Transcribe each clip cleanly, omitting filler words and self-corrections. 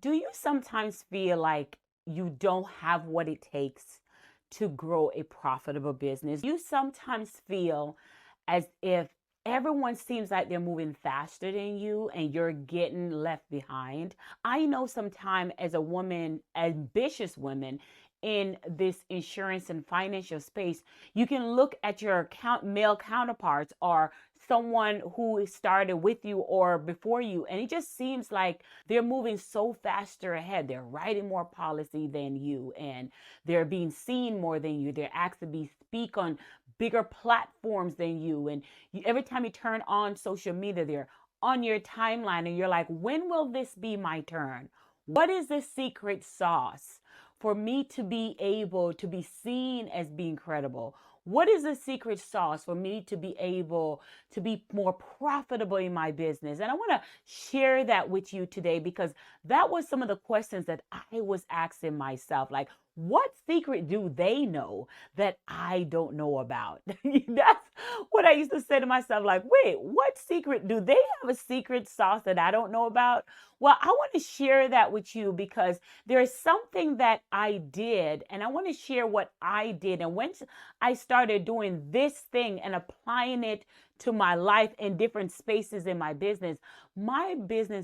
Do you sometimes feel like you don't have what it takes to grow a profitable business? You sometimes feel as if everyone seems like they're moving faster than you and you're getting left behind. I know sometimes as a woman, ambitious woman in this insurance and financial space, you can look at your male counterparts or someone who started with you or before you, and it just seems like they're moving so faster ahead. They're writing more policy than you, and they're being seen more than you. They're asked to speak on bigger platforms than you. And every time you turn on social media, they're on your timeline, and you're like, when will this be my turn? What is the secret sauce for me to be able to be seen as being credible? What is the secret sauce for me to be able to be more profitable in my business? And I want to share that with you today, because that was some of the questions that I was asking myself. Like, what secret do they know that I don't know about? That's what I used to say to myself. Like, wait, what secret? Do they have a secret sauce that I don't know about? Well, I want to share that with you because there is something that I did, and I want to share what I did. And once I started doing this thing and applying it to my life in different spaces in my business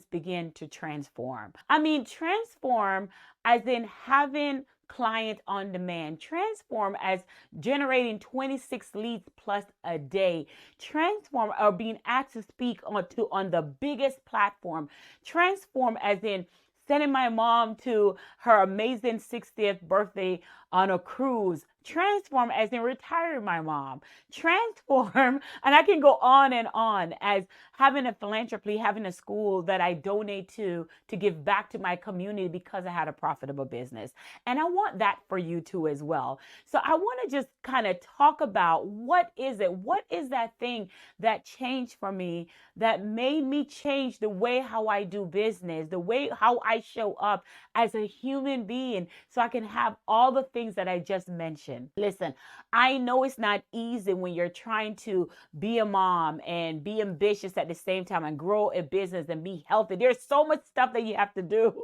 began to transform. I mean, transform as in having client on demand, transform as generating 26 leads plus a day, transform or being asked to speak on the biggest platform, transform as in sending my mom to her amazing 60th birthday on a cruise, transform as in retiring my mom, transform, and I can go on and on, as having a philanthropy, having a school that I donate to give back to my community because I had a profitable business. And I want that for you too as well. So I want to just kind of talk about what is that thing that changed for me, that made me change the way how I do business, the way how I show up as a human being, so I can have all the things that I just mentioned. Listen, I know it's not easy when you're trying to be a mom and be ambitious at the same time and grow a business and be healthy. There's so much stuff that you have to do.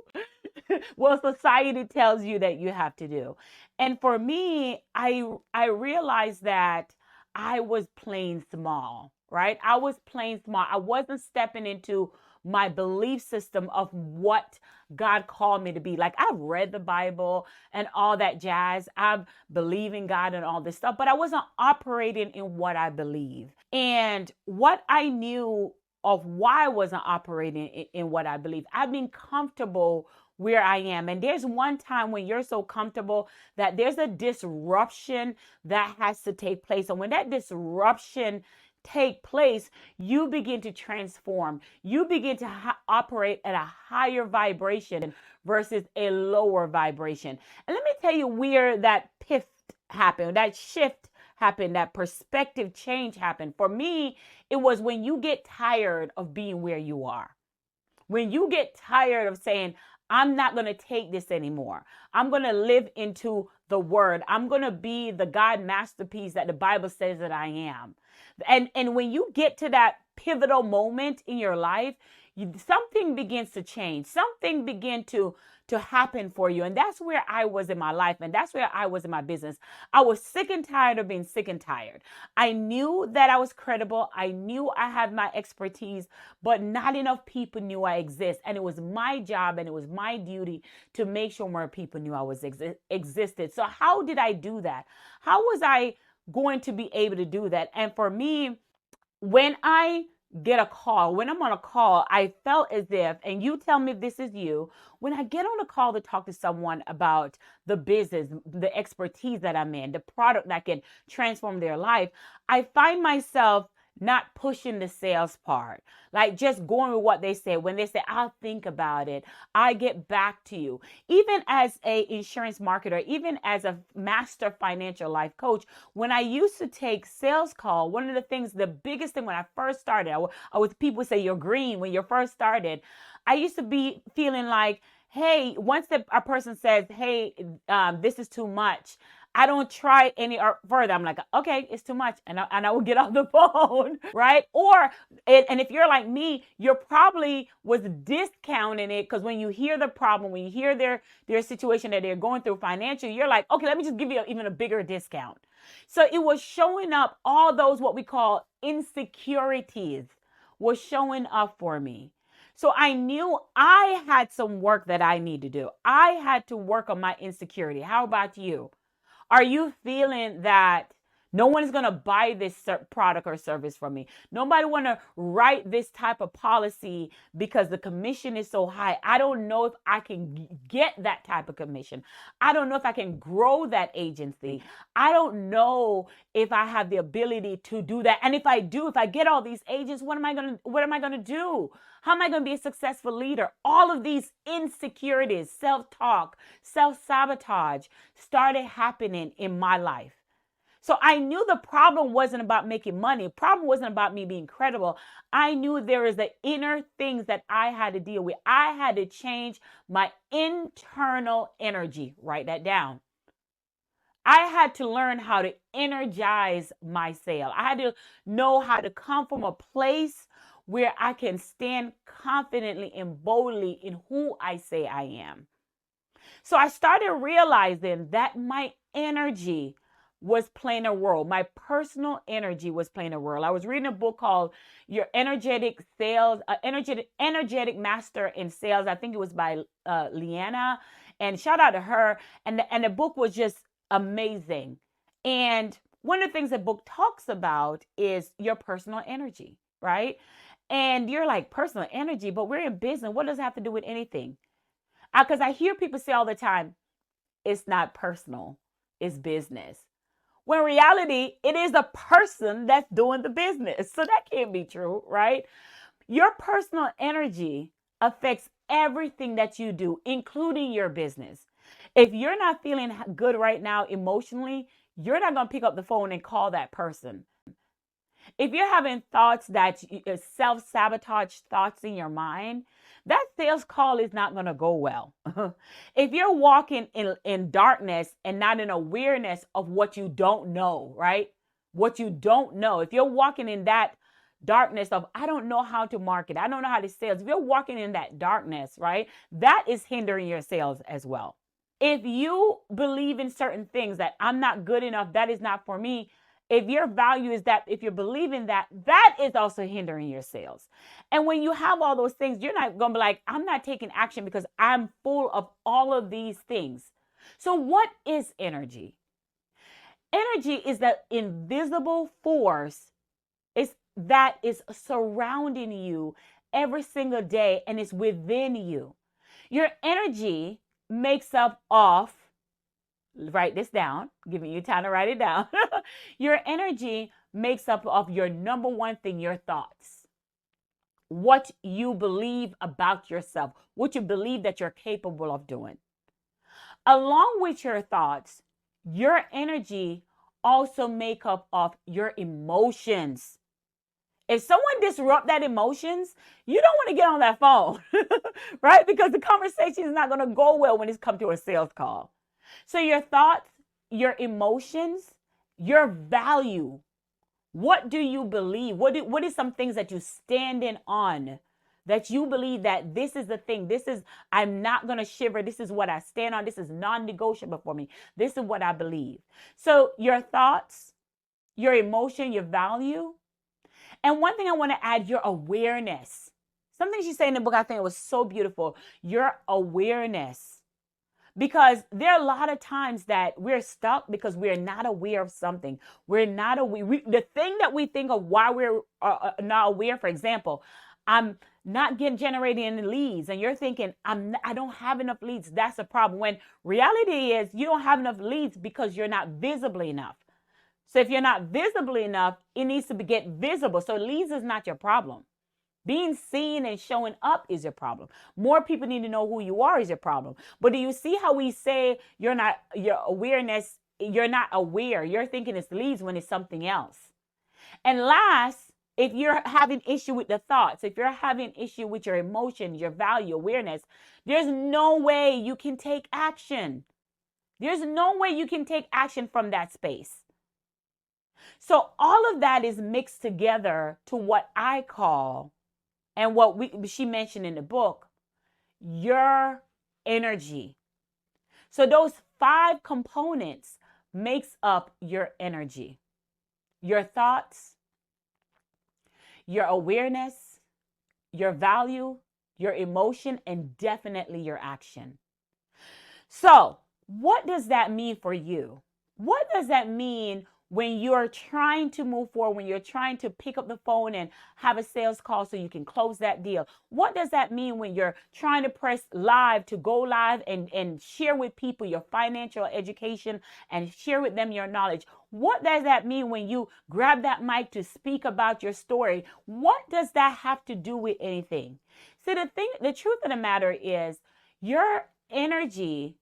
Well, society tells you that you have to do. And for me, I realized that I was playing small, right? I was playing small. I wasn't stepping into my belief system of what God called me to be. Like, I've read the Bible and all that jazz. I believe in God and all this stuff, but I wasn't operating in what I believe. And what I knew of why I wasn't operating in what I believe, I've been comfortable where I am. And there's one time when you're so comfortable that there's a disruption that has to take place. And when that disruption take place, you begin to transform. You begin to operate at a higher vibration versus a lower vibration. And let me tell you where that shift happened, that perspective change happened. For me, it was when you get tired of being where you are. When you get tired of saying, I'm not going to take this anymore. I'm going to live into the word. I'm going to be the God masterpiece that the Bible says that I am. And when you get to that pivotal moment in your life, something begins to change. Something begin to happen for you. And that's where I was in my life. And that's where I was in my business. I was sick and tired of being sick and tired. I knew that I was credible. I knew I had my expertise, but not enough people knew I exist. And it was my job and it was my duty to make sure more people knew I was existed. So how did I do that? How was I going to be able to do that? And for me, when I get a call, when I'm on a call, I felt as if, and you tell me if this is you, when I get on a call to talk to someone about the business, the expertise that I'm in, the product that can transform their life, I find myself not pushing the sales part, like just going with what they say. When they say, I'll think about it, I get back to you. Even as a insurance marketer, even as a master financial life coach, when I used to take sales call, one of the things, the biggest thing when I first started, I was, people say you're green when you first started. I used to be feeling like, hey, once a person says, hey, this is too much, I don't try any further. I'm like, okay, it's too much. And I will get off the phone, right? Or, and if you're like me, you're probably was discounting it, because when you hear the problem, when you hear their situation that they're going through financially, you're like, okay, let me just give you even a bigger discount. So it was showing up, all those what we call insecurities was showing up for me. So I knew I had some work that I need to do. I had to work on my insecurity. How about you? Are you feeling that no one is going to buy this product or service from me? Nobody want to write this type of policy because the commission is so high. I don't know if I can get that type of commission. I don't know if I can grow that agency. I don't know if I have the ability to do that. And if I do, if I get all these agents, what am I going to do? How am I going to be a successful leader? All of these insecurities, self-talk, self-sabotage started happening in my life. So I knew the problem wasn't about making money. The problem wasn't about me being credible. I knew there is the inner things that I had to deal with. I had to change my internal energy. Write that down. I had to learn how to energize my sale. I had to know how to come from a place where I can stand confidently and boldly in who I say I am. So I started realizing that my energy was playing a role. My personal energy was playing a role. I was reading a book called Your Energetic Sales, Energetic Master in Sales. I think it was by Leanna, and shout out to her. And the book was just amazing. And one of the things the book talks about is your personal energy, right? And you're like, personal energy, but we're in business. What does it have to do with anything? Because I hear people say all the time, it's not personal, it's business. When in reality, it is a person that's doing the business. So that can't be true, right? Your personal energy affects everything that you do, including your business. If you're not feeling good right now emotionally, you're not going to pick up the phone and call that person. If you're having thoughts that self-sabotage thoughts in your mind, that sales call is not going to go well. If you're walking in darkness and not in awareness of what you don't know, right? What you don't know. If you're walking in that darkness of, I don't know how to market, I don't know how to sales. If you're walking in that darkness, right? That is hindering your sales as well. If you believe in certain things that I'm not good enough, that is not for me. If your value is that, if you're believing that, that is also hindering your sales. And when you have all those things, you're not going to be like, I'm not taking action because I'm full of all of these things. So what is energy? Energy is that invisible force that is surrounding you every single day, and it's within you. Your energy makes up of, write this down, giving you time to write it down. Your energy makes up of your number one thing, your thoughts. What you believe about yourself, what you believe that you're capable of doing. Along with your thoughts, your energy also make up of your emotions. If someone disrupt that emotions, you don't want to get on that phone, right? Because the conversation is not going to go well when it's come to a sales call. So your thoughts, your emotions, your value. What do you believe? What is some things that you stand in on, that you believe that this is the thing, I'm not going to shiver. This is what I stand on. This is non-negotiable for me. This is what I believe. So your thoughts, your emotion, your value. And one thing I want to add, your awareness. Something she said in the book, I think it was so beautiful. Your awareness. Because there are a lot of times that we're stuck because we're not aware of something. We're not aware. The thing that we think of why we're not aware, for example, I'm not generating any leads, and you're thinking, I don't have enough leads. That's a problem. When reality is you don't have enough leads because you're not visible enough. So if you're not visible enough, it needs to get visible. So leads is not your problem. Being seen and showing up is your problem. More people need to know who you are is your problem. But do you see how we say your awareness, you're not aware. You're thinking it's leads when it's something else. And last, if you're having issue with the thoughts, if you're having issue with your emotions, your value, awareness, there's no way you can take action. There's no way you can take action from that space. So all of that is mixed together to what I call, and what she mentioned in the book, your energy. So those 5 components makes up your energy. Your thoughts, your awareness, your value, your emotion, and definitely your action. So, what does that mean for you? What does that mean when you're trying to move forward, when you're trying to pick up the phone and have a sales call so you can close that deal? What does that mean when you're trying to press live to go live and share with people your financial education and share with them your knowledge? What does that mean when you grab that mic to speak about your story? What does that have to do with anything? See, the truth of the matter is your energy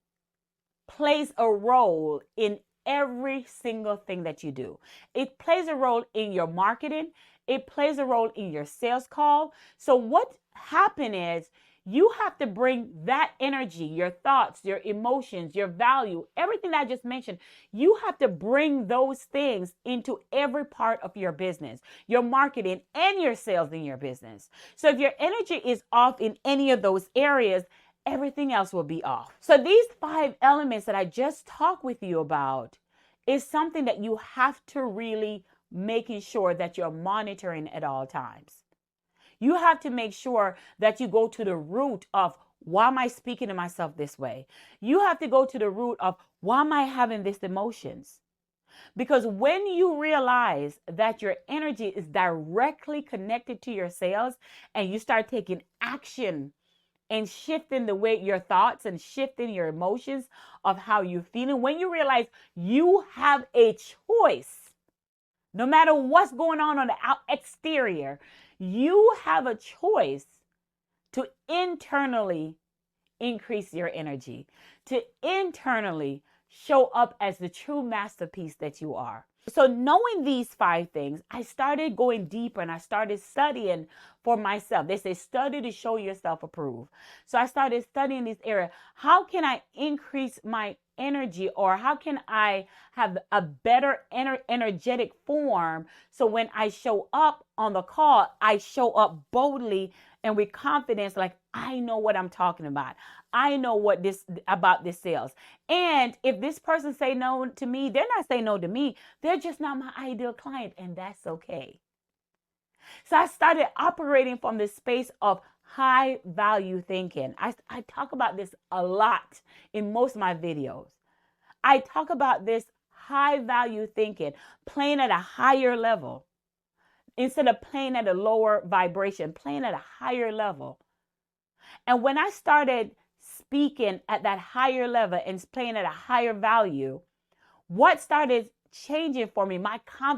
plays a role in every single thing that you do. It plays a role in your marketing. It plays a role in your sales call. So what happens is you have to bring that energy, your thoughts, your emotions, your value, everything that I just mentioned, you have to bring those things into every part of your business, your marketing and your sales in your business. So if your energy is off in any of those areas, everything else will be off. So these 5 elements that I just talked with you about is something that you have to really making sure that you're monitoring at all times. You have to make sure that you go to the root of, why am I speaking to myself this way? You have to go to the root of, why am I having these emotions? Because when you realize that your energy is directly connected to your sales and you start taking action and shifting the way your thoughts and shifting your emotions of how you're feeling, when you realize you have a choice, no matter what's going on the exterior, you have a choice to internally increase your energy, to internally show up as the true masterpiece that you are. So knowing these 5 things, I started going deeper and I started studying for myself. They say study to show yourself approved. So I started studying this area. How can I increase my energy, or how can I have a better energetic form so when I show up on the call, I show up boldly and with confidence, like I know what I'm talking about. I know what this about this sales. And if this person say no to me, they're not saying no to me. They're just not my ideal client, and that's okay. So I started operating from this space of high value thinking. I talk about this a lot in most of my videos. I talk about this high value thinking, playing at a higher level instead of playing at a lower vibration, playing at a higher level. And when I started speaking at that higher level and playing at a higher value, what started changing for me,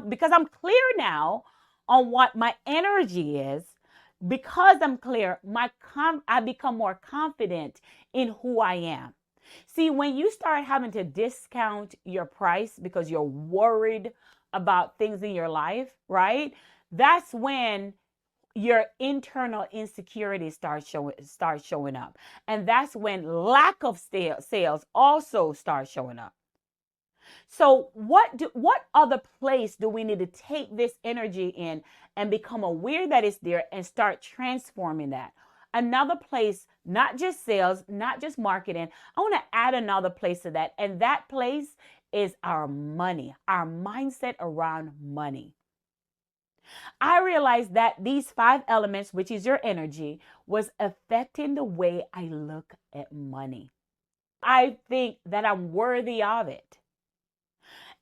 because I'm clear now on what my energy is, because I'm clear, I become more confident in who I am. See, when you start having to discount your price because you're worried about things in your life, right? That's when your internal insecurity starts showing up. And that's when lack of sales also starts showing up. So what other place do we need to take this energy in and become aware that it's there and start transforming that? Another place, not just sales, not just marketing. I want to add another place to that. And that place is our money, our mindset around money. I realized that these 5 elements, which is your energy, was affecting the way I look at money. I think that I'm worthy of it.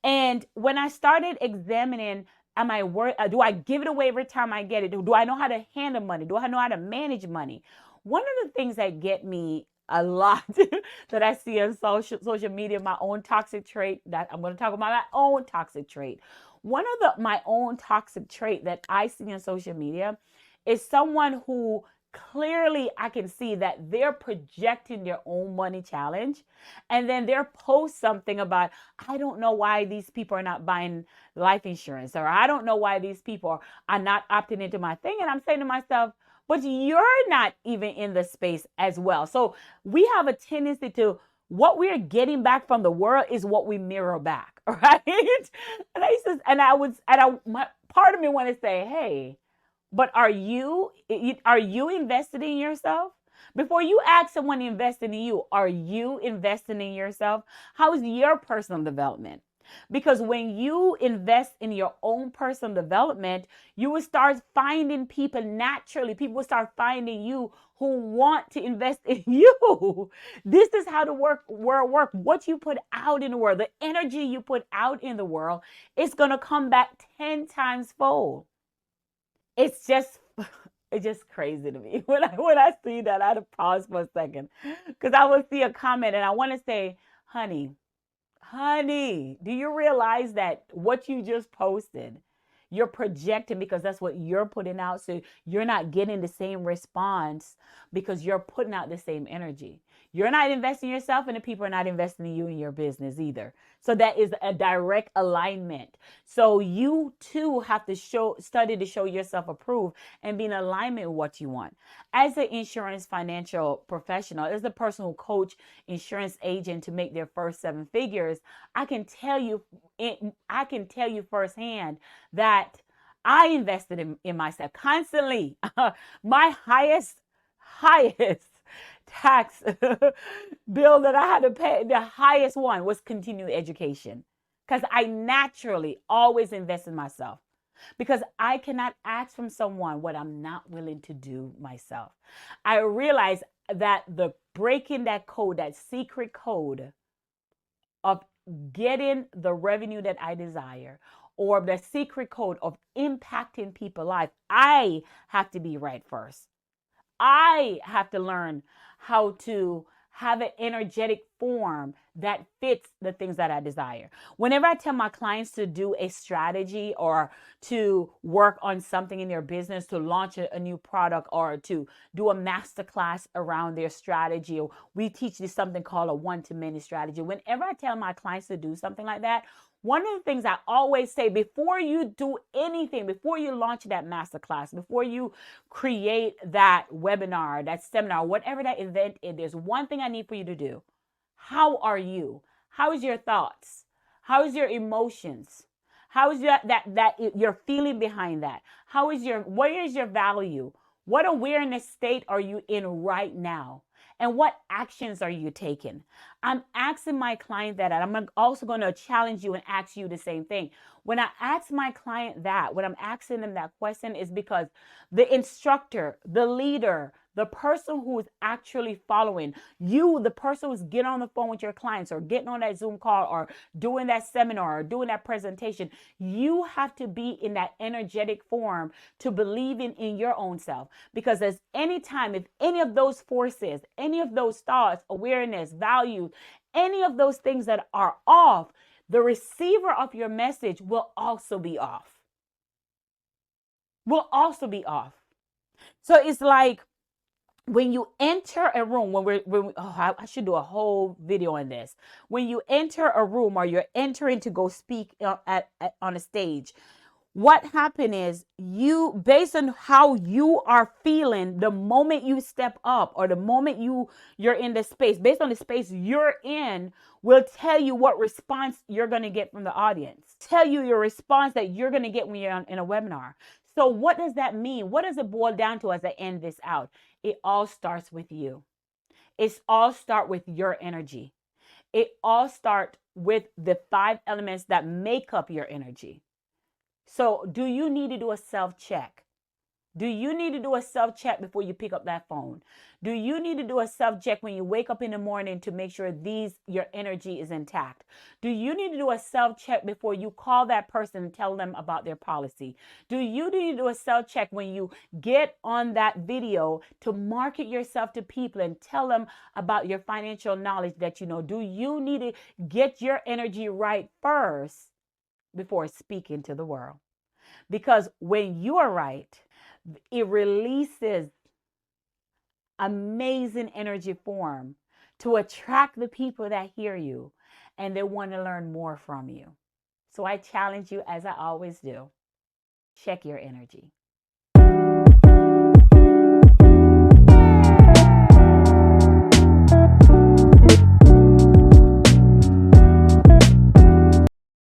And when I started examining, do I give it away every time I get it? Do I know how to handle money? Do I know how to manage money? One of the things that get me a lot that I see on social media, my own toxic trait, that I'm going to talk about my own toxic trait. One of my own toxic trait that I see on social media is someone who clearly I can see that they're projecting their own money challenge, and then they'll post something about, I don't know why these people are not buying life insurance, or I don't know why these people are not opting into my thing. And I'm saying to myself, but you're not even in the space as well. So we have a tendency to what we're getting back from the world is what we mirror back, right? And part of me want to say, hey, but are you invested in yourself? Before you ask someone to invest in you, are you investing in yourself? How is your personal development? Because when you invest in your own personal development, you will start finding people naturally. People will start finding you who want to invest in you. This is how the world works. What you put out in the world, the energy you put out in the world, it's going to come back 10 times fold. It's just crazy to me. When I see that, I had to pause for a second because I will see a comment and I want to say, honey, do you realize that what you just posted, you're projecting because that's what you're putting out. So you're not getting the same response because you're putting out the same energy. You're not investing in yourself, and the people are not investing in you and your business either. So that is a direct alignment. So you too have to study to show yourself approved and be in alignment with what you want. As an insurance financial professional, as a person who coach insurance agent to make their first 7 figures, I can tell you firsthand that I invested in myself constantly. My highest tax bill that I had to pay, the highest one, was continuing education, because I naturally always invest in myself, because I cannot ask from someone what I'm not willing to do myself. I realize that the breaking that code, that secret code of getting the revenue that I desire, or the secret code of impacting people's life, I have to be right first. I have to learn how to have an energetic form that fits the things that I desire. Whenever I tell my clients to do a strategy or to work on something in their business, to launch a new product, or to do a masterclass around their strategy, or we teach this something called a one-to-many strategy. Whenever I tell my clients to do something like that, one of the things I always say before you do anything, before you launch that masterclass, before you create that webinar, that seminar, whatever that event is, there's one thing I need for you to do. How are you? How is your thoughts? How is your emotions? How is your feeling behind that? Where is your value? What awareness state are you in right now? And what actions are you taking? I'm asking my client that, and I'm also going to challenge you and ask you the same thing. When I ask my client that, when I'm asking them that question, is because the instructor, the leader, the person who is actually following you, the person who's getting on the phone with your clients or getting on that Zoom call or doing that seminar or doing that presentation, you have to be in that energetic form to believe in your own self. Because there's any time, if any of those forces, any of those thoughts, awareness, values, any of those things that are off, the receiver of your message will also be off. So it's like, when you enter a room, I should do a whole video on this. When you enter a room or you're entering to go speak on a stage, what happened is based on how you are feeling the moment you step up, or the moment you're in the space, based on the space you're in, will tell you what response you're going to get from the audience, tell you your response that you're going to get when you're in a webinar. So what does that mean? What does it boil down to as I end this out? It all starts with you. It all starts with your energy. It all starts with the 5 elements that make up your energy. So do you need to do a self-check? Do you need to do a self-check before you pick up that phone? Do you need to do a self-check when you wake up in the morning to make sure your energy is intact? Do you need to do a self-check before you call that person and tell them about their policy? Do you need to do a self-check when you get on that video to market yourself to people and tell them about your financial knowledge that you know? Do you need to get your energy right first before speaking to the world? Because when you are right, it releases amazing energy form to attract the people that hear you and they want to learn more from you. So I challenge you, as I always do, check your energy.